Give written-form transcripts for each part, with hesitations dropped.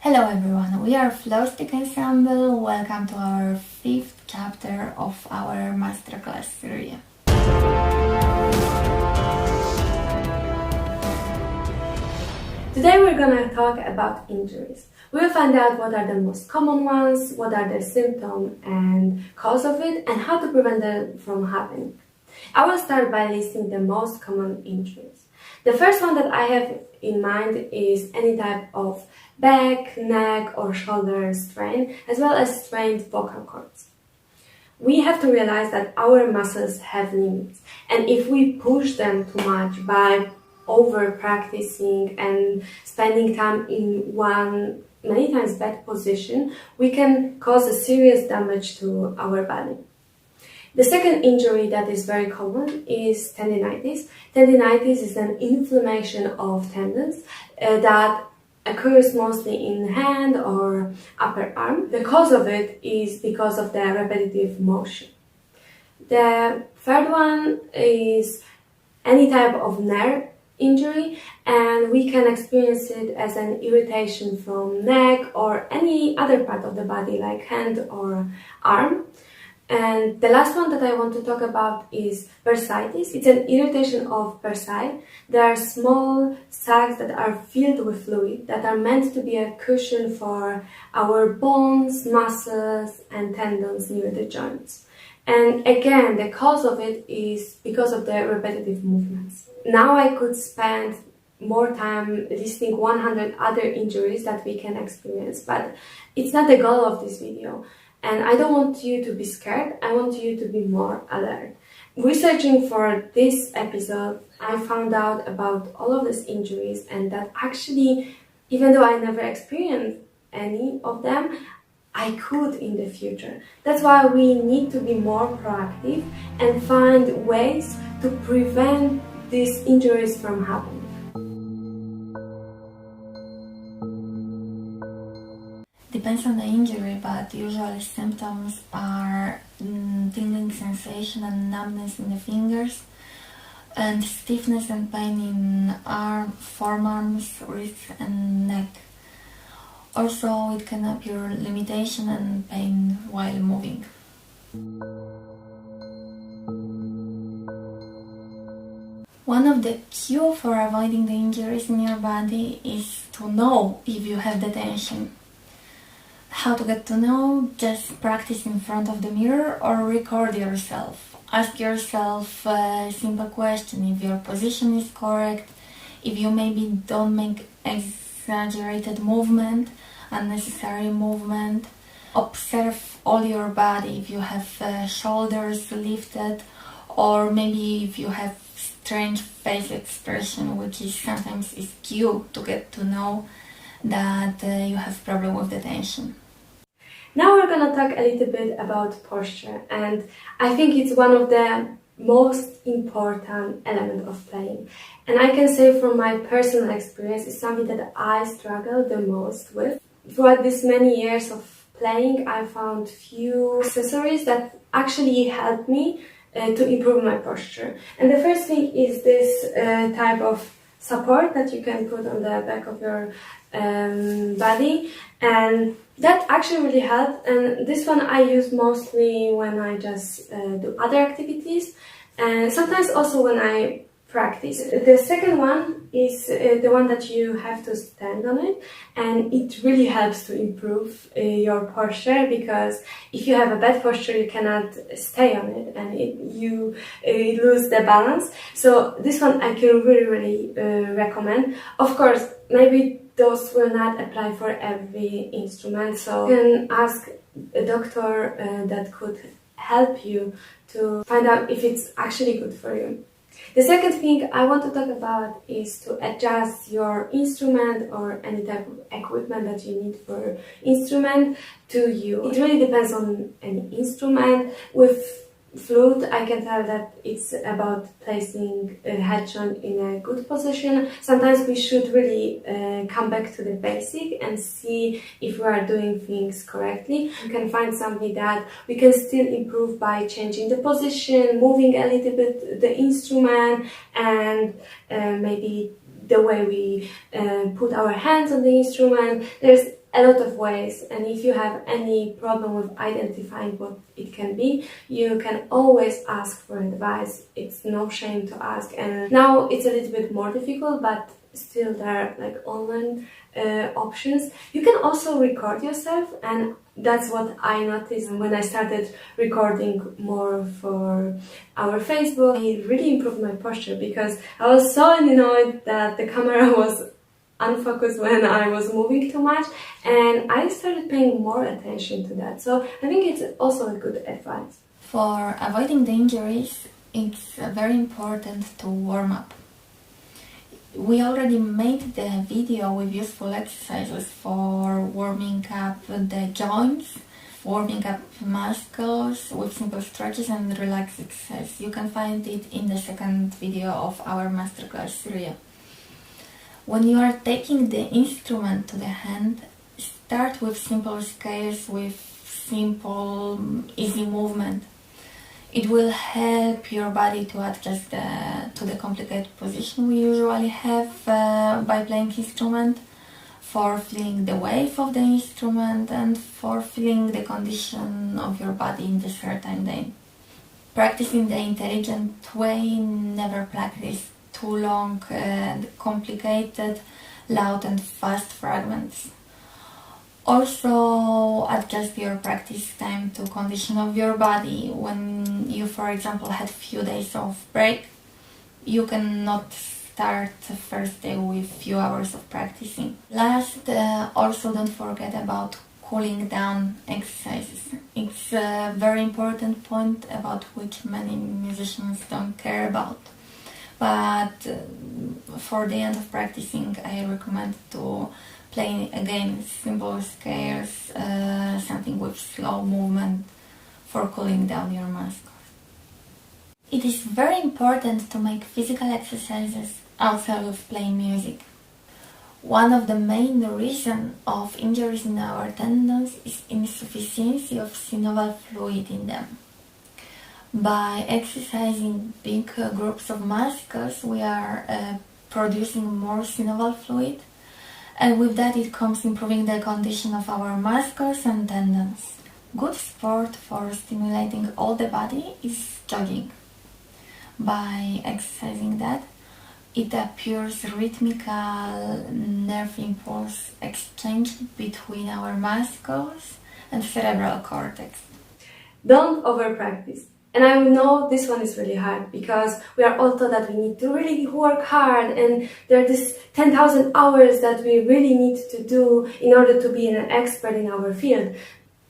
Hello everyone, we are FlowStick Ensemble. Welcome to our 5th chapter of our Masterclass series. Today we're gonna talk about injuries. We'll find out what are the most common ones, what are the symptoms and cause of it, and how to prevent them from happening. I will start by listing the most common injuries. The first one that I have in mind is any type of back, neck or shoulder strain, as well as strained vocal cords. We have to realize that our muscles have limits, and if we push them too much by over practicing and spending time in one many times bad position, we can cause a serious damage to our body. The second injury that is very common is tendinitis. Tendinitis is an inflammation of tendons that occurs mostly in hand or upper arm. The cause of it is because of the repetitive motion. The third one is any type of nerve injury, and we can experience it as an irritation from neck or any other part of the body like hand or arm. And the last one that I want to talk about is bursitis. It's an irritation of bursae. There are small sacs that are filled with fluid that are meant to be a cushion for our bones, muscles, and tendons near the joints. And again, the cause of it is because of the repetitive movements. Now I could spend more time listing 100 other injuries that we can experience, but it's not the goal of this video. And I don't want you to be scared, I want you to be more alert. Researching for this episode, I found out about all of these injuries and that actually, even though I never experienced any of them, I could in the future. That's why we need to be more proactive and find ways to prevent these injuries from happening. Depends on the injury, but usually symptoms are tingling sensation and numbness in the fingers, and stiffness and pain in forearms, wrists and neck. Also, it can appear limitation and pain while moving. One of the cure for avoiding the injuries in your body is to know if you have the tension. How to get to know? Just practice in front of the mirror or record yourself. Ask yourself a simple question if your position is correct, if you maybe don't make exaggerated movement, unnecessary movement. Observe all your body, if you have shoulders lifted, or maybe if you have strange face expression, which is sometimes is cue to get to know that you have problem with the tension. Now we're gonna talk a little bit about posture, and I think it's one of the most important element of playing. And I can say from my personal experience, it's something that I struggle the most with. Throughout these many years of playing, I found few accessories that actually helped me to improve my posture. And the first thing is this type of support that you can put on the back of your body, and that actually really helped. And this one I use mostly when I just do other activities, and sometimes also when I practice. The second one is the one that you have to stand on it, and it really helps to improve your posture, because if you have a bad posture you cannot stay on it and you lose the balance. So this one I can really recommend. Of course, maybe those will not apply for every instrument, so you can ask a doctor that could help you to find out if it's actually good for you. The second thing I want to talk about is to adjust your instrument or any type of equipment that you need for instrument to you. It really depends on any instrument. With flute, I can tell that it's about placing a head joint in a good position. Sometimes we should really come back to the basic and see if we are doing things correctly. You can find something that we can still improve by changing the position, moving a little bit the instrument, and maybe the way we put our hands on the instrument. There's a lot of ways, and if you have any problem with identifying what it can be, you can always ask for advice. It's no shame to ask, and now it's a little bit more difficult, but still there are like online options. You can also record yourself, and that's what I noticed when I started recording more for our Facebook. It really improved my posture because I was so annoyed that the camera was unfocused when I was moving too much, and I started paying more attention to that. So I think it's also a good advice. For avoiding the injuries, it's very important to warm up. We already made the video with useful exercises for warming up the joints, warming up muscles with simple stretches and relaxed exercise. You can find it in the second video of our Masterclass series. When you are taking the instrument to the hand, start with simple scales with simple, easy movement. It will help your body to adjust to the complicated position we usually have by playing instrument, for feeling the wave of the instrument and for feeling the condition of your body in the certain day. Practicing the intelligent way, never practice too long and complicated, loud and fast fragments. Also adjust your practice time to condition of your body. When you, for example, had few days of break, you cannot start the first day with few hours of practicing. Last, also don't forget about cooling down exercises. It's a very important point about which many musicians don't care about. But for the end of practicing, I recommend to play again simple scales, something with slow movement for cooling down your muscles. It is very important to make physical exercises outside of playing music. One of the main reasons of injuries in our tendons is insufficiency of synovial fluid in them. By exercising big groups of muscles, we are producing more synovial fluid, and with that it comes improving the condition of our muscles and tendons. Good sport for stimulating all the body is jogging. By exercising that, it appears rhythmical nerve impulse exchange between our muscles and cerebral cortex. Don't over-practice. And I know this one is really hard because we are all taught that we need to really work hard, and there are these 10,000 hours that we really need to do in order to be an expert in our field.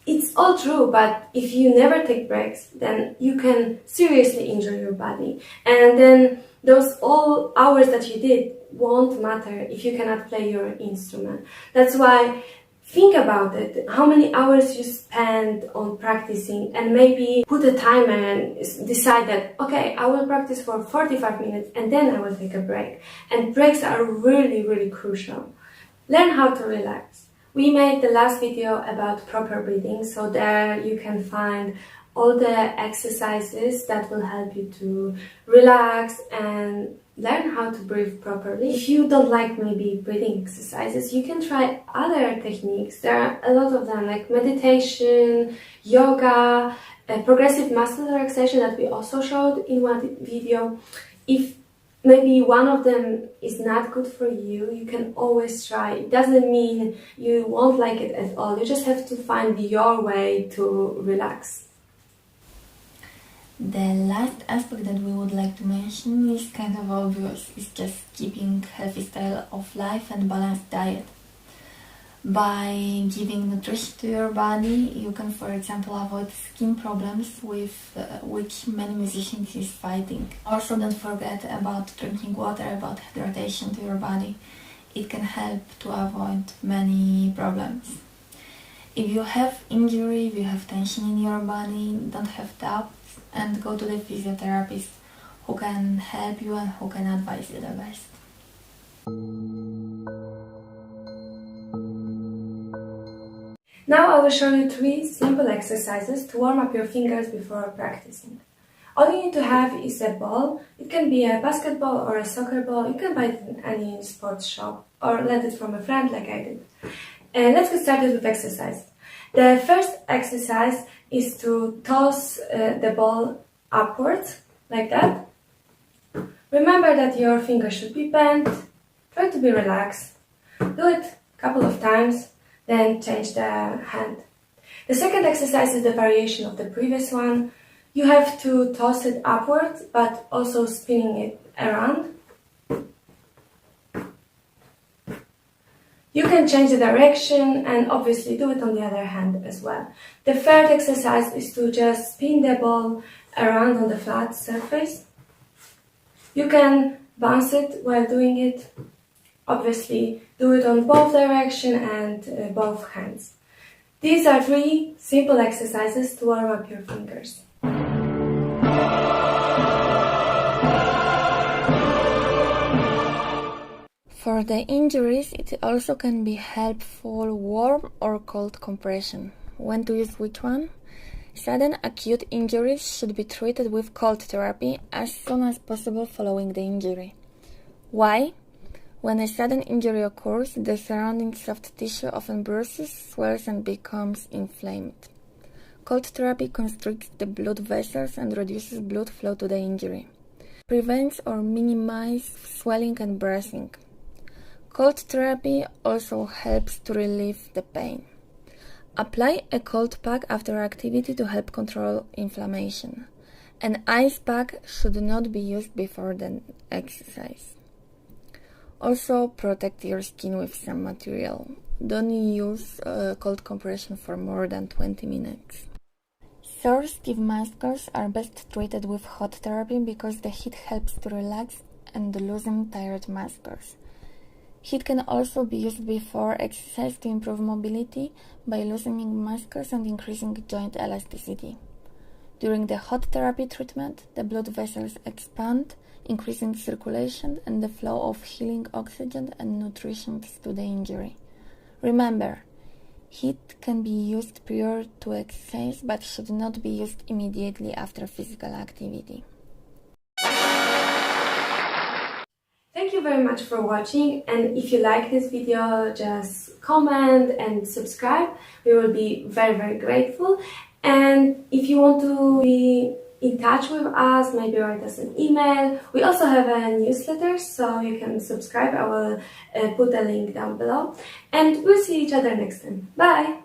It's all true, but if you never take breaks, then you can seriously injure your body. And then those all hours that you did won't matter if you cannot play your instrument. That's why think about it, how many hours you spend on practicing, and maybe put a timer and decide that, okay, I will practice for 45 minutes and then I will take a break. And breaks are really, really crucial. Learn how to relax. We made the last video about proper breathing, so there you can find all the exercises that will help you to relax and learn how to breathe properly. If you don't like maybe breathing exercises, you can try other techniques. There are a lot of them, like meditation, yoga, progressive muscle relaxation that we also showed in one video. If maybe one of them is not good for you, you can always try. It doesn't mean you won't like it at all. You just have to find your way to relax. The last aspect that we would like to mention is kind of obvious. It's just keeping healthy style of life and balanced diet. By giving nutrition to your body, you can, for example, avoid skin problems with which many musicians is fighting. Also, don't forget about drinking water, about hydration to your body. It can help to avoid many problems. If you have injury, if you have tension in your body, don't have doubts and go to the physiotherapist who can help you and who can advise you the best. Now I will show you 3 simple exercises to warm up your fingers before practicing. All you need to have is a ball. It can be a basketball or a soccer ball. You can buy it in any sports shop or lend it from a friend like I did. And let's get started with exercise. The first exercise is to toss the ball upwards, like that. Remember that your fingers should be bent. Try to be relaxed. Do it a couple of times, then change the hand. The second exercise is the variation of the previous one. You have to toss it upwards, but also spinning it around. You can change the direction and obviously do it on the other hand as well. The third exercise is to just spin the ball around on the flat surface. You can bounce it while doing it. Obviously, do it on both directions and both hands. These are 3 simple exercises to warm up your fingers. For the injuries, it also can be helpful warm or cold compression. When to use which one? Sudden acute injuries should be treated with cold therapy as soon as possible following the injury. Why? When a sudden injury occurs, the surrounding soft tissue often bruises, swells and becomes inflamed. Cold therapy constricts the blood vessels and reduces blood flow to the injury. Prevents or minimizes swelling and bruising. Cold therapy also helps to relieve the pain. Apply a cold pack after activity to help control inflammation. An ice pack should not be used before the exercise. Also, protect your skin with some material. Don't use cold compression for more than 20 minutes. Sore, stiff muscles are best treated with hot therapy because the heat helps to relax and loosen tired muscles. Heat can also be used before exercise to improve mobility by loosening muscles and increasing joint elasticity. During the hot therapy treatment, the blood vessels expand, increasing circulation and the flow of healing oxygen and nutrition to the injury. Remember, heat can be used prior to exercise but should not be used immediately after physical activity. Thank you very much for watching, and if you like this video, just comment and subscribe. We will be very grateful. And if you want to be in touch with us, maybe write us an email. We also have a newsletter, so you can subscribe. I will put a link down below. And we'll see each other next time. Bye!